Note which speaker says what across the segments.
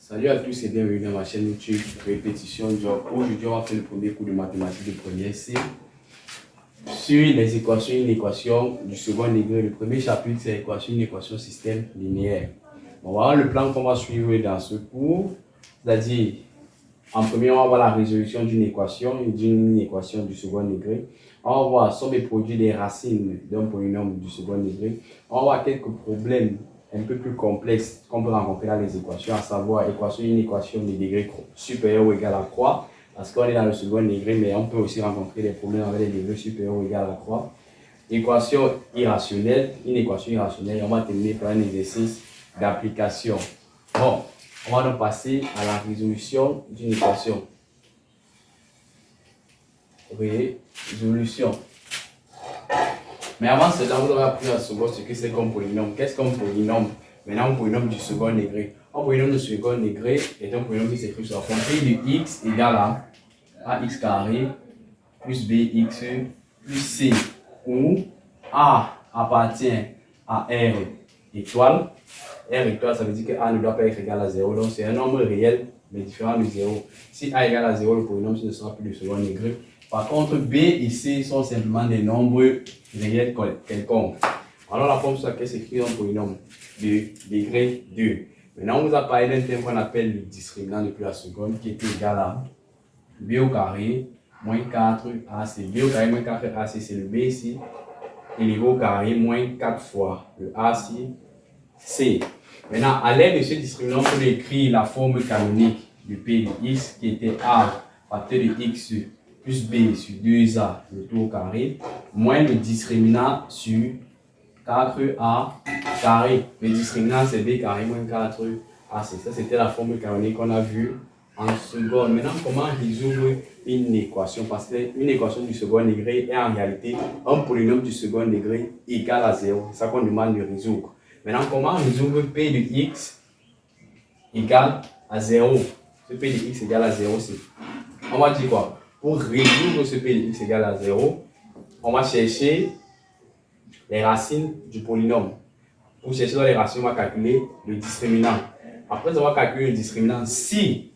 Speaker 1: Salut à tous et bienvenue dans ma chaîne YouTube Répétition Job. Aujourd'hui, on va faire le premier cours de mathématiques de première C sur les équations et une équation du second degré. Le premier chapitre, c'est l'équation, une équation système linéaire. On va voir le plan qu'on va suivre dans ce cours. C'est-à-dire, en premier, on va voir la résolution d'une équation du second degré. On va voir somme et produit des racines d'un polynôme du second degré. On va voir quelques problèmes un peu plus complexes qu'on peut rencontrer dans les équations, à savoir une équation de degré supérieur ou égal à 3, parce qu'on est dans le second degré, mais on peut aussi rencontrer des problèmes avec les degrés supérieurs ou égal à 3. Équation irrationnelle, une équation irrationnelle, on va terminer par un exercice d'application. Bon, on va donc passer à la résolution d'une équation. Résolution. Mais avant cela, vous aurez appris à savoir ce que c'est qu'un polynôme. Qu'est-ce qu'un polynôme? Maintenant, un polynôme du second degré. Un polynôme du second degré est un polynôme qui s'écrit sur la forme P de x égale à ax carré plus bx plus c, où a appartient à r étoile. R étoile, ça veut dire que a ne doit pas être égal à 0. Donc, c'est un nombre réel, mais différent de 0. Si a égale à 0, le polynôme ne sera plus du second degré. Par contre, B et C sont simplement des nombres réels quelconques. Alors, la forme sur laquelle s'écrit un polynôme de degré 2. Maintenant, on vous a parlé d'un terme qu'on appelle le discriminant depuis la seconde, qui est égal à B au carré moins 4AC. B au carré moins 4AC, c'est le B ici. Et le B au carré moins 4 fois le A ici. C. Maintenant, à l'aide de ce discriminant, on peut écrire la forme canonique du P de x qui était A facteur de x plus b sur 2a, le tout au carré, moins le discriminant sur 4a carré. Le discriminant, c'est b carré moins 4ac. Ça, c'était la forme canonique qu'on a vue en seconde. Maintenant, comment résoudre une équation? Parce qu'une équation du second degré est en réalité un polynôme du second degré égal à 0. C'est ça qu'on demande de résoudre. Maintenant, comment résoudre p de x égale à 0? Ce p de x égale à 0, c'est... On va dire quoi? Pour résoudre ce p de x égale à 0, on va chercher les racines du polynôme. Pour chercher les racines, on va calculer le discriminant. Après avoir calculé le discriminant, si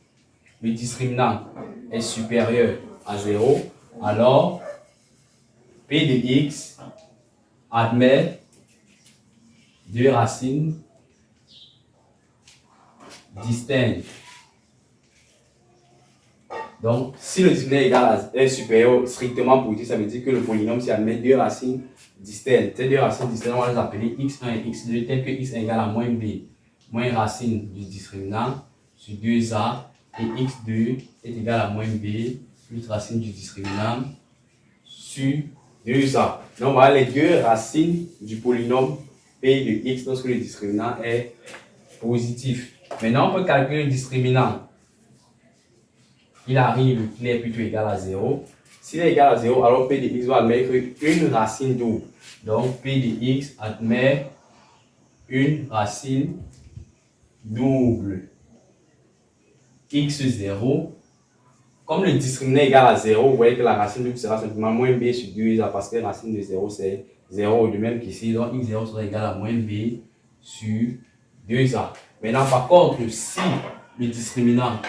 Speaker 1: le discriminant est supérieur à 0, alors p de x admet deux racines distinctes. Donc, si le discriminant est supérieur strictement positif, ça veut dire que le polynôme admet deux racines distinctes. Ces deux racines distinctes, on va les appeler x1 et x2, tel que x1 égale à moins b, moins racine du discriminant sur 2a, et x2 est égal à moins b, plus racine du discriminant sur 2a. Donc, voilà les deux racines du polynôme p de x lorsque le discriminant est positif. Maintenant, on peut calculer le discriminant. Il arrive qu'il est plutôt égal à 0. S'il est égal à 0, alors p de x va admettre une racine double. Donc, p de x admet une racine double. x0. Comme le discriminant est égal à 0, vous voyez que la racine double sera simplement moins b sur 2a parce que la racine de 0 c'est 0, de même qu'ici. Donc, x0 sera égal à moins b sur 2a. Maintenant, par contre, si le discriminant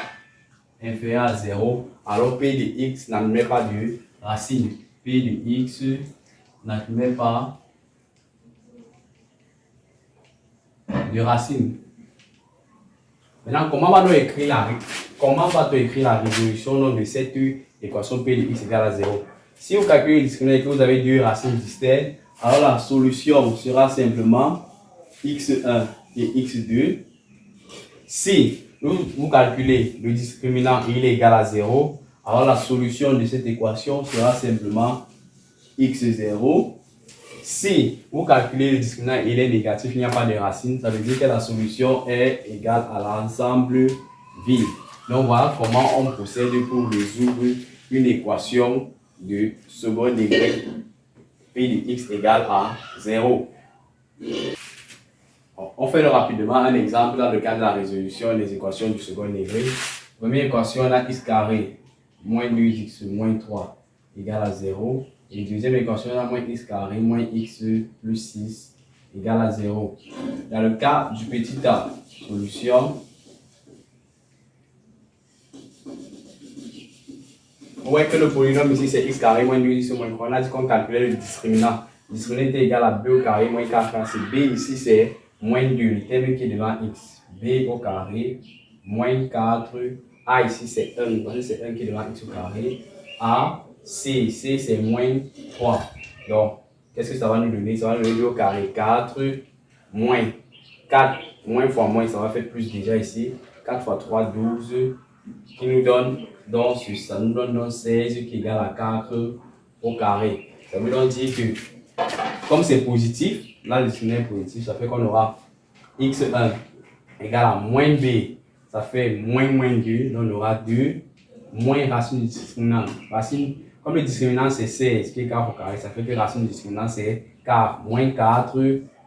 Speaker 1: inférieur à 0, alors p de x n'admet pas de racine. P de x n'admet pas de racine. Maintenant, comment va-t-on écrire la résolution de cette équation p de x égale à 0? Si vous calculez le discriminant et que vous avez deux racines distinctes, alors la solution sera simplement x1 et x2. Si vous calculez le discriminant et il est égal à 0, alors la solution de cette équation sera simplement x0. Si vous calculez le discriminant et il est négatif, il n'y a pas de racine, ça veut dire que la solution est égale à l'ensemble vide. Donc voilà comment on procède pour résoudre une équation de second degré p de x égale à 0. On fait rapidement un exemple dans le cadre de la résolution des équations du second degré. Première équation, on a x carré moins 2x moins 3 égale à 0. Et deuxième équation, on a moins x carré moins x plus 6 égale à 0. Dans le cas du petit a, solution On voit que le polynôme ici c'est x carré moins 2x moins 3. On a dit qu'on calculait le discriminant. Le discriminant était égal à b au carré moins 4a. C'est b ici c'est moins 2, le terme qui est devant x. B au carré moins 4. A ici c'est 1, parce que c'est 1 qui est devant x au carré. A, C c'est moins 3. Donc, qu'est-ce que ça va nous donner? Ça va nous donner 2 au carré 4 moins 4 moins fois moins, ça va faire plus déjà ici. 4 fois 3, 12, qui nous donne, donc ça nous donne donc 16 qui est égal à 4 au carré. Ça veut donc dire que, comme c'est positif, là le discriminant est positif, ça fait qu'on aura x1 égale à moins b, ça fait moins 2, donc on aura 2 moins racine du discriminant. Racine, comme le discriminant c'est 16 qui est 4 au carré, ça fait que racine du discriminant c'est 4 moins 4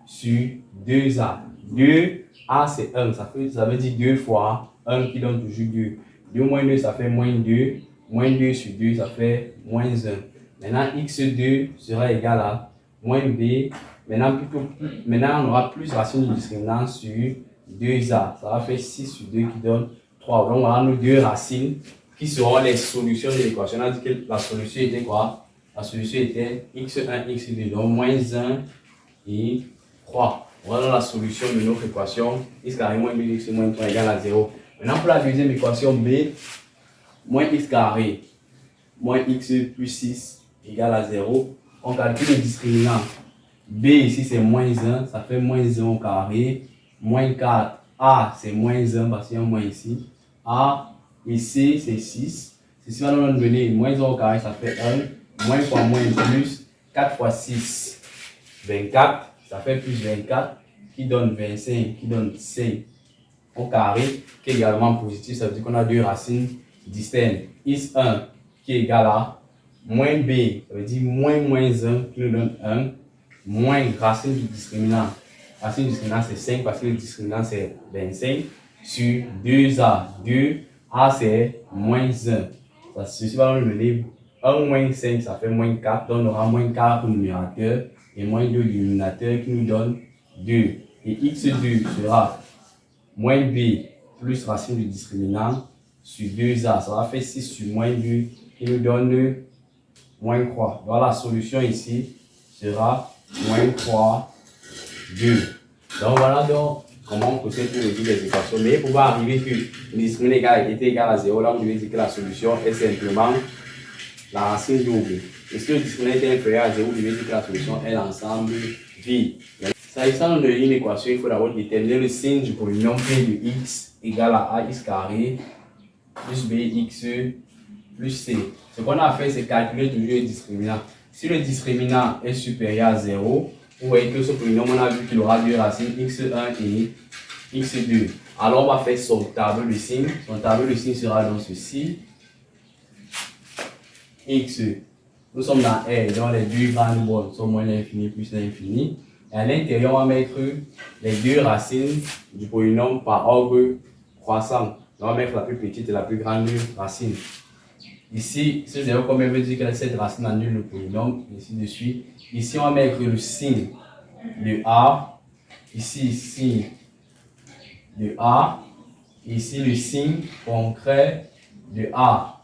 Speaker 1: sur 2a. 2a c'est 1, ça veut dire 2 fois 1 qui donne toujours 2. 2 moins 2 ça fait moins 2, moins 2 sur 2 ça fait moins 1. Maintenant x2 sera égal à moins b. Maintenant on aura plus racine du discriminant sur 2a. Ça va faire 6 sur 2 qui donne 3. Donc voilà nos deux racines qui seront les solutions de l'équation. On a dit que la solution était quoi? La solution était x1, x2. Donc moins 1 et 3. Voilà la solution de notre équation. X carré moins 2x moins 3 égale à 0. Maintenant pour la deuxième équation b, moins x carré moins x plus 6 égale à 0. On calcule le discriminant. B ici c'est moins 1, ça fait moins 1 au carré. Moins 4, A c'est moins 1 parce qu'il y a un moins ici. A ici c'est 6. Ceci va nous donner moins 1 au carré, ça fait 1. Moins fois moins plus 4 fois 6, 24. Ça fait plus 24 qui donne 25, qui donne 5 au carré, qui est également positif. Ça veut dire qu'on a deux racines distinctes. X1 qui est égal à moins b, ça veut dire moins 1 qui nous donne 1, moins racine du discriminant. Racine du discriminant c'est 5 parce que le discriminant c'est 25 sur 2a. 2a c'est moins 1. Ceci va nous donner 1 moins 5, ça fait moins 4. Donc on aura moins 4 au numérateur et moins 2 au dénominateur qui nous donne 2. Et x2 sera moins b plus racine du discriminant sur 2a. Ça va faire 6 sur moins 2 qui nous donne moins 3. Donc la solution ici sera moins 3, 2. Donc voilà donc comment on procède pour résoudre les équations. Mais pour pouvoir arriver que le discriminant était égal à 0, là on devait dire que la solution est simplement la racine double. Et si le discriminant était inférieur à 0, vous devez dire que la solution est l'ensemble vide. S'agissant de une équation, il faut d'abord déterminer le signe du polynôme p de x égale à ax carré plus bx plus c. Ce qu'on a fait, c'est calculer toujours le discriminant. Si le discriminant est supérieur à 0, vous voyez que ce polynôme, on a vu qu'il aura deux racines, x1 et x2. Alors, on va faire son tableau de signes. Son tableau de signes sera donc ceci. X. Nous sommes dans R, donc les deux grandes bornes sont moins l'infini plus l'infini. Et à l'intérieur, on va mettre les deux racines du polynôme par ordre croissant. On va mettre la plus petite et la plus grande racine. Ici, ce 0 comme veut dire que cette racine annule le polynôme, ainsi de suite. Ici, on va mettre le signe de A. Ici, signe de A. Ici, le signe concret de A.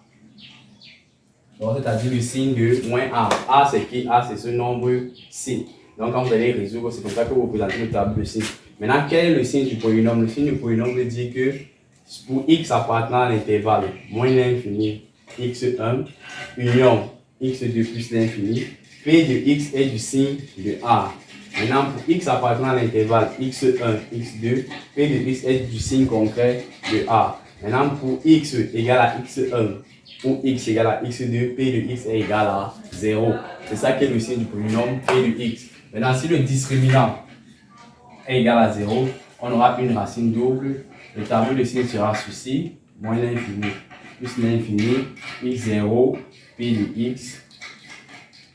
Speaker 1: Donc, c'est-à-dire le signe de moins A. A, c'est qui? A, c'est ce nombre C. Donc, quand vous allez résoudre, c'est comme ça que vous représentez le tableau de signe. Maintenant, quel est le signe du polynôme? Le signe du polynôme veut dire que pour x appartenant à l'intervalle moins l'infini, x1, union x2 plus l'infini, p de x est du signe de A. Maintenant, pour x appartenant à l'intervalle x1, x2, p de x est du signe concret de A. Maintenant, pour x égale à x1 ou x égale à x2, p de x est égal à 0. C'est ça qui est le signe du polynôme p de x. Maintenant, si le discriminant est égal à 0, on aura une racine double. Le tableau de signes sera ceci, moins l'infini plus l'infini, x0, p de x.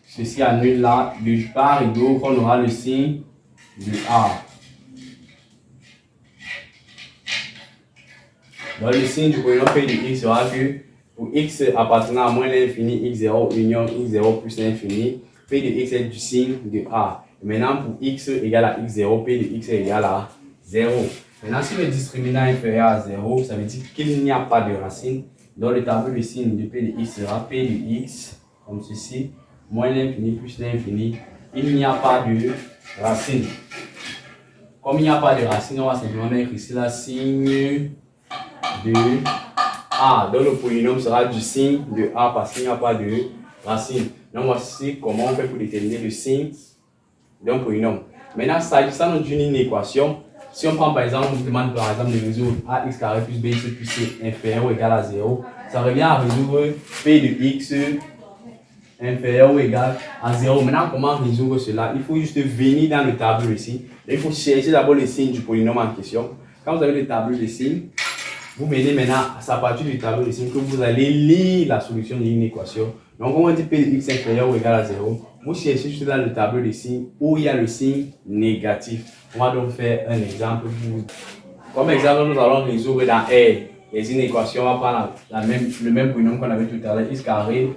Speaker 1: Ceci annule là, de part et d'autre, on aura le signe de A. Donc le signe du polynôme p de x sera que pour x appartenant à moins l'infini, x0 union x0 plus l'infini, p de x est du signe de A. Et maintenant pour x égale à x0, p de x est égal à 0. Maintenant si le discriminant est inférieur à 0, ça veut dire qu'il n'y a pas de racine. Donc le tableau de signe de P de x sera P de x, comme ceci, moins l'infini plus l'infini. Il n'y a pas de racine. Comme il n'y a pas de racine, on va simplement mettre ici la signe de A. Donc le polynôme sera du signe de A parce qu'il n'y a pas de racine. Donc voici comment on fait pour déterminer le signe d'un polynôme. Maintenant, s'agissant d'une équation, si on prend par exemple, on vous demande par exemple de résoudre ax carré plus bx plus c inférieur ou égal à 0, ça revient à résoudre p de x inférieur ou égal à 0. Maintenant, comment résoudre cela? Il faut juste venir dans le tableau ici. Il faut chercher d'abord le signe du polynôme en question. Quand vous avez le tableau de signes, vous venez maintenant, c'est à partir du tableau de signes que vous allez lire la solution d'une équation. Donc, on dit p de x inférieur ou égal à 0. Vous cherchez juste dans le tableau de signes où il y a le signe négatif. On va donc faire un exemple. Comme exemple, nous allons résoudre dans R les inéquations. On va prendre le même polynôme qu'on avait tout à l'heure, x carré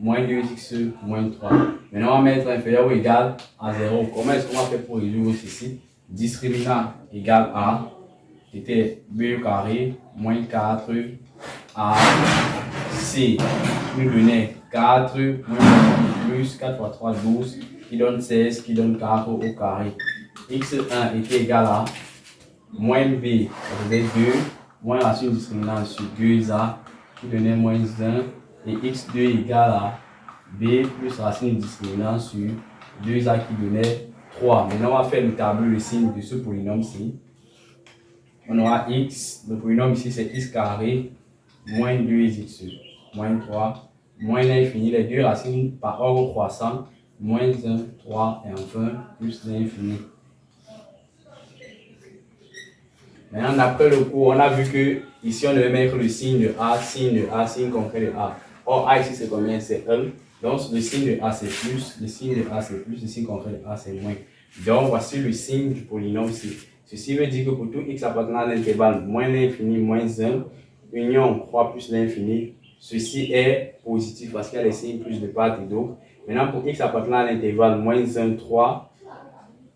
Speaker 1: moins 2x moins 3. Maintenant, on va mettre inférieur ou égal à 0. Comment est-ce qu'on va faire pour résoudre ceci? Discriminant égal à, c'était b carré moins 4ac nous donnait 4 moins plus 4 fois 3, 12, qui donne 16, qui donne 4 au carré. x1 était égal à moins b, ça faisait 2, moins racine discriminante sur 2a, qui donnait moins 1, et x2 égale à b plus racine discriminante sur 2a qui donnait 3. Maintenant, on va faire le tableau de signe de ce polynôme-ci. On aura x, le polynôme ici c'est x carré moins 2x moins 3 moins l'infini, les deux racines par ordre croissant, moins 1, 3 et enfin plus l'infini. Maintenant, d'après le cours, on a vu que ici on devait mettre le signe de A, signe concret de A. Or, A ici c'est combien? C'est 1. Donc, le signe de A c'est plus, le signe de A c'est plus, le signe concret de A c'est moins. Donc, voici le signe du polynôme ici. Ceci veut dire que pour tout x appartenant à l'intervalle moins l'infini moins 1, union 3 plus l'infini, ceci est positif parce qu'il y a les signes plus de part et d'autre. Maintenant, pour x appartenant à l'intervalle moins 1, 3,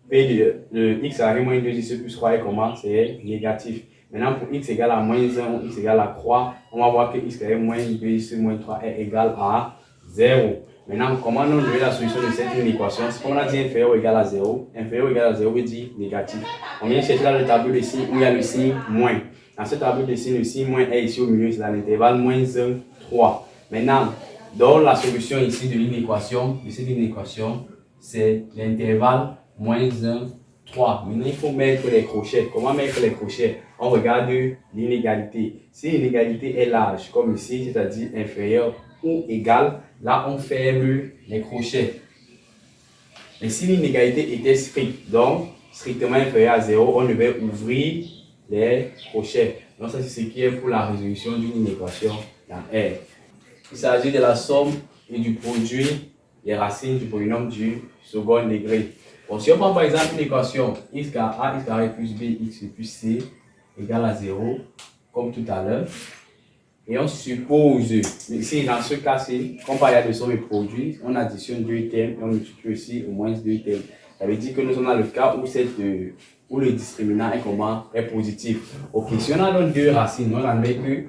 Speaker 1: P de x carré moins 2x plus 3 est comment? C'est négatif. Maintenant, pour x égale à moins 1 ou x égale à 3, on va voir que x carré moins 2x moins 3 est égal à 0. Maintenant, comment nous donner la solution de cette équation? Si on a dit inférieur ou égal à 0, inférieur ou égal à 0 veut dire négatif. On vient chercher dans le tableau de signes où il y a le signe moins. Dans ce tableau de signes, le signe moins est ici au milieu, c'est dans l'intervalle moins 1, 3. Maintenant, dans la solution ici de l'inéquation, de cette inéquation, c'est l'intervalle moins 1, 3. Maintenant, il faut mettre les crochets. Comment mettre les crochets? On regarde l'inégalité. Si l'inégalité est large, comme ici, c'est-à-dire inférieure ou égale, là, on ferme les crochets. Et si l'inégalité était stricte, donc strictement inférieure à 0, on devait ouvrir les crochets. Donc, ça, c'est ce qui est pour la résolution d'une inéquation dans R. Il s'agit de la somme et du produit des racines du polynôme du second degré. Bon, si on prend par exemple une équation x carré plus b, x plus c égale à 0, comme tout à l'heure, et on suppose, ici dans ce cas-ci, comme il y a de somme et produit, on additionne deux termes et on multiplie aussi au moins deux termes. Ça veut dire que nous sommes dans le cas où le discriminant est comment? Est positif. Ok, si on a donc deux racines, on admet que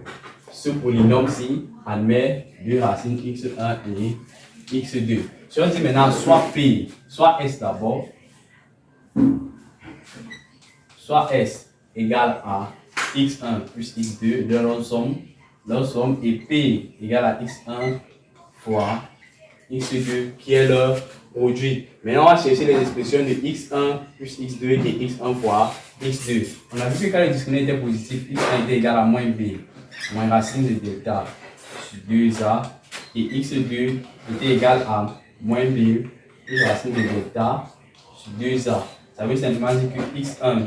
Speaker 1: ce polynôme-ci admet deux racines x1 et x2. Si on dit maintenant soit P, soit S d'abord, soit S égale à x1 plus x2, de leur somme, et P égale à x1 fois x2 qui est leur produit. Maintenant, on va chercher les expressions de x1 plus x2 et x1 fois x2. On a vu que quand le discriminant était positif, x1 était égal à moins b, moins racine de delta sur 2a, et x2 était égal à moins b plus racine de delta sur 2a. Ça veut simplement dire que x1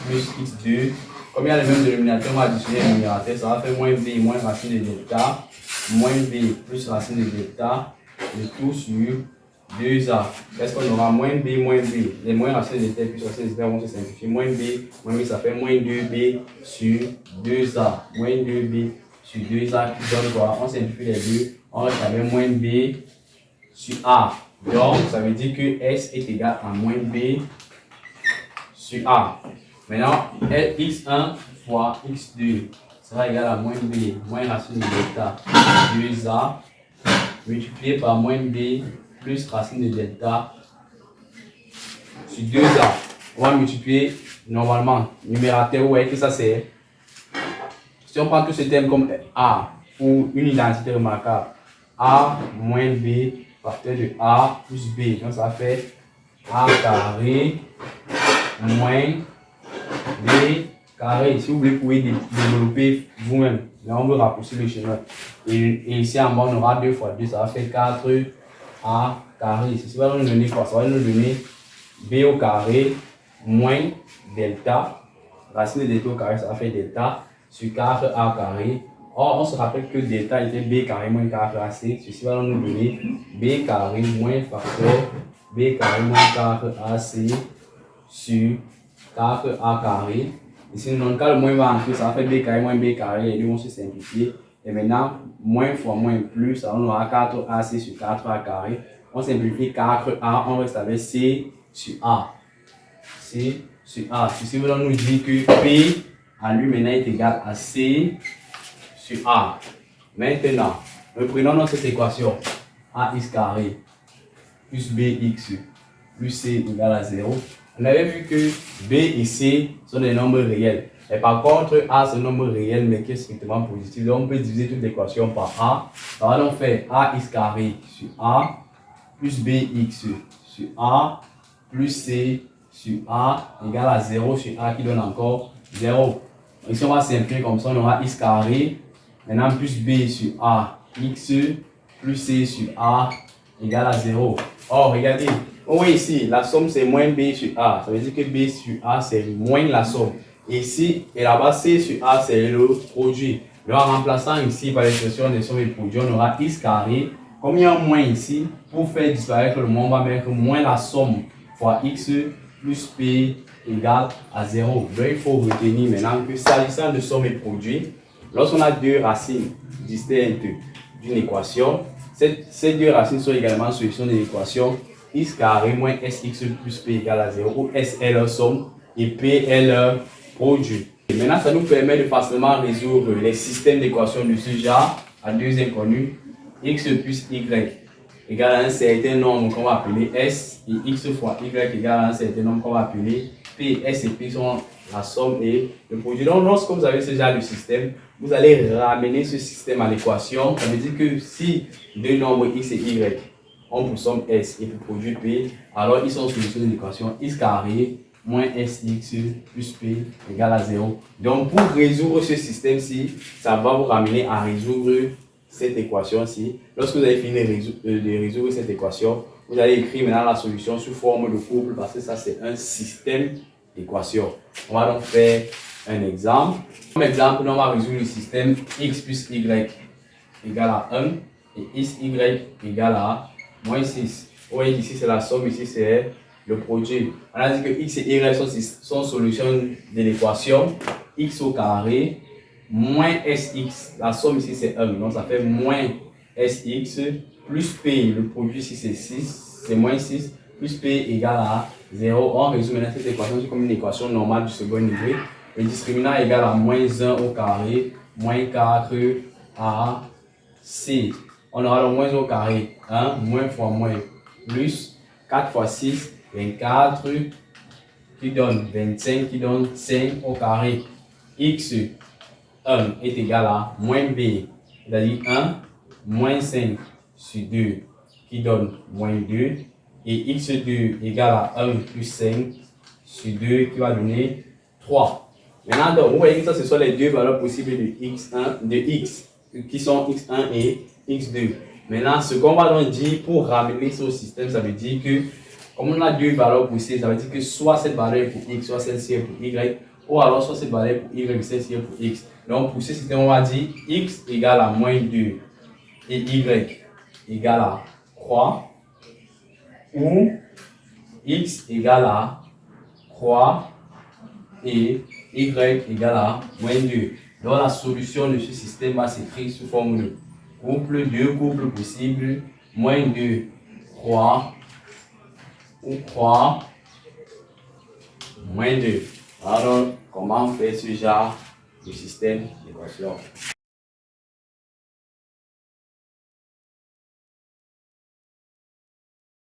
Speaker 1: plus x2, comme il y a le même dénominateur, on va additionner le numérateur, ça va faire moins b moins racine de delta, moins b plus racine de delta, le tout sur 2a. Est-ce qu'on aura moins b? Les moins racines de delta plus racine de delta vont se simplifier. Moins b, ça fait moins 2b sur 2a. Moins 2b sur 2a qui donne quoi? On simplifie les deux, on reste avec moins b sur a. Donc, ça veut dire que S est égal à moins b sur a. Maintenant, x1 fois x2, sera égal à moins b, moins racine de delta 2a, multiplié par moins b plus racine de delta sur 2a. On va multiplier normalement. Numérateur, vous voyez que ça c'est. Si on prend tout ce terme comme a pour une identité remarquable, a moins b facteur de a plus b. Donc ça fait a carré moins b carré. Si vous voulez, vous pouvez développer vous-même. Là, on veut raccourcir le chemin. Et ici en bas, on aura 2 fois 2, ça va faire 4a carré. Ceci va nous donner quoi? Ça va nous donner b au carré moins delta. Racine de delta au carré, ça va faire delta sur 4a carré. Or, on se rappelle que delta était b carré moins 4ac. Ceci va nous donner b carré moins facteur b carré moins 4ac sur 4a carré. Ici, nous donnons quand le moins va entrer, ça va faire b carré moins b carré. Les deux vont se simplifier. Et maintenant, moins fois moins plus, ça on aura 4ac sur 4a carré. On simplifie 4a, on reste avec c sur a. C sur a. Ceci va nous dire que p à lui maintenant est égal à c sur a. Maintenant, nous prenons cette équation ax carré plus bx plus c égale à 0. On avait vu que b et c sont des nombres réels. Et par contre, a c'est un nombre réel mais qui est strictement positif. Donc on peut diviser toute l'équation par a. Ça va donc faire ax carré sur a plus bx sur a plus c sur a égale à 0 sur a qui donne encore 0. Ici on va simplifier comme ça, on aura x carré. Maintenant plus b sur a x plus c sur a égale à 0. Or regardez, on voit ici la somme c'est moins b sur a. Ça veut dire que b sur a c'est moins la somme. Et ici, et là-bas c sur a c'est le produit. Donc en remplaçant ici par l'expression des sommes et produits, on aura x carré. Comme il y a un moins ici, pour faire disparaître le moins, on va mettre moins la somme fois x plus p égale à 0. Donc il faut retenir maintenant que s'agissant de somme et produit, lorsqu'on a deux racines distinctes d'une équation, ces deux racines sont également solution de l'équation x carré moins sx plus p égale à 0, où s est leur somme et p est leur produit. Et maintenant, ça nous permet de facilement résoudre les systèmes d'équations de ce genre à deux inconnus, x plus y égale à un certain nombre qu'on va appeler s, et x fois y égale à un certain nombre qu'on va appeler p. S et p sont la somme et le produit. Donc, lorsque vous avez ce genre de système, vous allez ramener ce système à l'équation. Ça veut dire que si deux nombres x et y ont pour somme s et pour produit p, alors ils sont solution de l'équation x carré moins sx plus p égale à 0. Donc, pour résoudre ce système-ci, ça va vous ramener à résoudre cette équation-ci. Lorsque vous avez fini de résoudre cette équation, vous allez écrire maintenant la solution sous forme de couple parce que ça, c'est un système d'équation. On va donc faire un exemple. Comme exemple, on va résoudre le système x plus y égale à 1 et xy égale à moins 6. Vous voyez ici, c'est la somme, ici, c'est le produit. On a dit que x et y sont solutions de l'équation x au carré moins sx. La somme ici, c'est 1. Donc, ça fait moins sx plus p. Le produit ici, c'est 6. C'est moins 6 plus p égale à 0. On résume maintenant cette équation comme une équation normale du second degré. Le discriminant est égal à moins 1 au carré moins 4 à c. On aura le moins 1 au carré. 1 moins fois moins plus 4 fois 6, 24 qui donne 25 qui donne 5 au carré. X 1 est égal à moins b, c'est-à-dire 1 moins 5 sur 2 qui donne moins 2 et x2 égale à 1 plus 5 sur 2 qui va donner 3. Maintenant, donc, vous voyez que ça, ce sont les deux valeurs possibles de x1, de x, qui sont x1 et x2. Maintenant, ce qu'on va donc dire pour ramener ça au système, ça veut dire que, comme on a deux valeurs possibles, ça veut dire que soit cette valeur est pour x, soit celle-ci est pour y, ou alors soit cette valeur est pour y, celle-ci est pour x. Donc, pour ce système, on va dire x égale à moins 2 et y égale à 3, ou x égale à 3 et y égale à moins 2. Donc la solution de ce système va s'écrire sous forme de couple, deux couples possibles, moins 2, 3, ou 3, moins 2. Alors, comment faire ce genre du système d'équation.